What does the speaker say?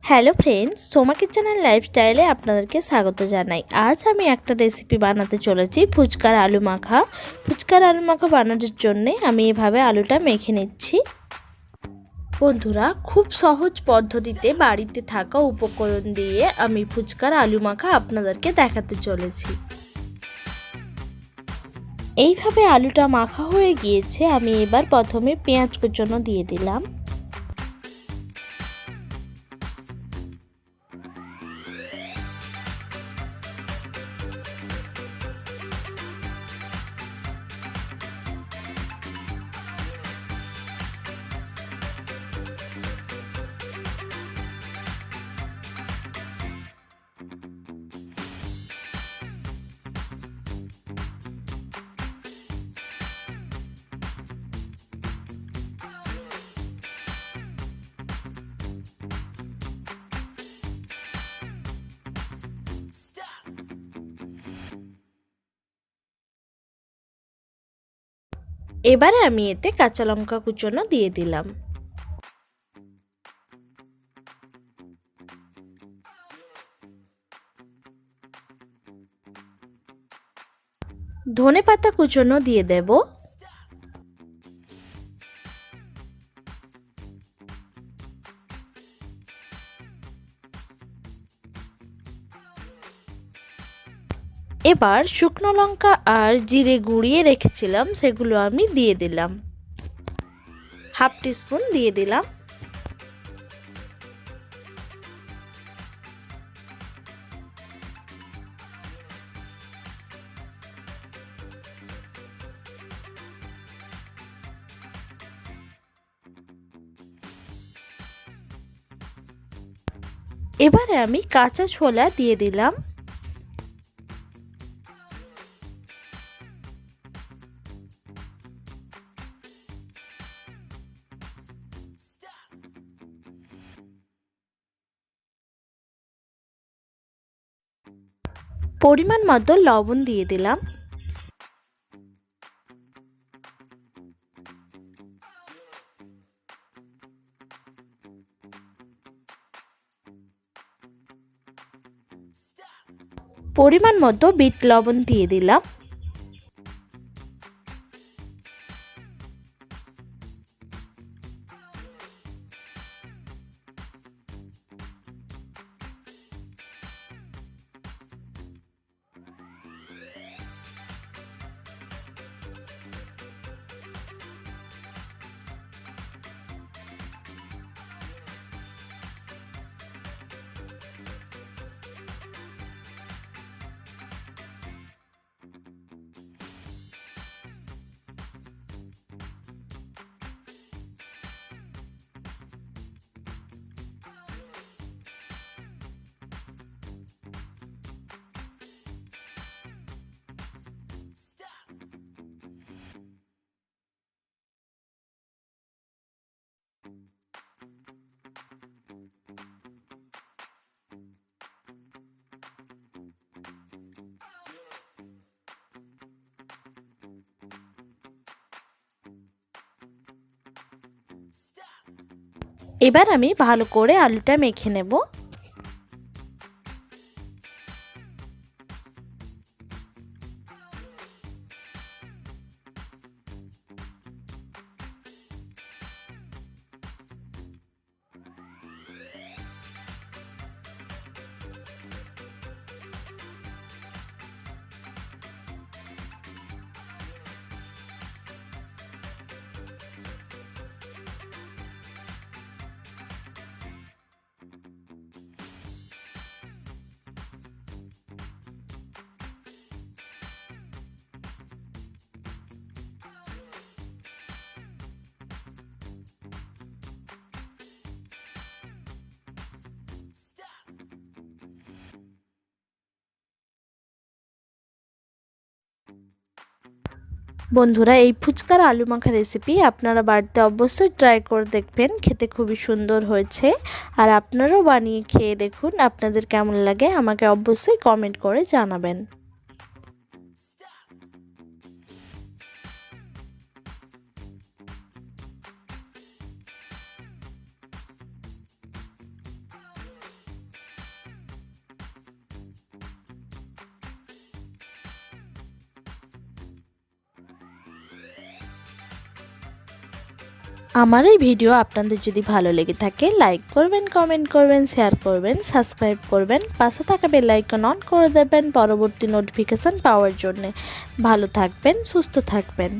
Hello friends, Soma কিচেনের লাইফস্টাইলে আপনাদেরকে স্বাগত জানাই। আজ আমি একটা রেসিপি বানাতে চলেছি ফুচকার আলু মাখা। ফুচকার আলু মাখা বানানোর জন্য আমি এভাবে আলুটা মেখে নিচ্ছি। বন্ধুরা, খুব সহজ পদ্ধতিতে বাড়িতে থাকা উপকরণ দিয়ে আমি ফুচকার আলু মাখা আপনাদেরকে দেখাতে চলেছি। এইভাবে আলুটা মাখা হয়ে গিয়েছে। আমি এবার প্রথমে পেঁয়াজ কুচনো দিয়ে দিলাম। এবারে আমি এতে কাঁচা লঙ্কা কুচনো দিয়ে দিলাম। ধনেপাতা কুচনো দিয়ে দেব। এবার শুকনো লঙ্কা আর জিরে গুঁড়িয়ে রেখেছিলাম, সেগুলো আমি দিয়ে দিলাম। হাফ টিস্পুন দিয়ে দিলাম। এবারে আমি কাঁচা ছোলা দিয়ে দিলাম। পরিমাণ মতো লবণ দিয়ে দিলাম। পরিমাণ মতো বিট লবণ দিয়ে দিলাম। এবার আমি ভালো করে আলুটা মেখে নেব। বন্ধুরা, এই ফুচকার আলু মাখা রেসিপি আপনারা বাড়িতে অবশ্যই ট্রাই করে দেখবেন। খেতে খুবই সুন্দর হয়েছে। আর আপনারাও বানিয়ে খেয়ে দেখুন, আপনাদের কেমন লাগে আমাকে অবশ্যই কমেন্ট করে জানাবেন। আমার এই ভিডিও আপনাদের যদি ভালো লেগে থাকে লাইক করবেন, কমেন্ট করবেন, শেয়ার করবেন, সাবস্ক্রাইব করবেন, পাশে থাকা বেল আইকন অন করে দেবেন পরবর্তী নোটিফিকেশন পাওয়ার জন্য। ভালো থাকবেন, সুস্থ থাকবেন।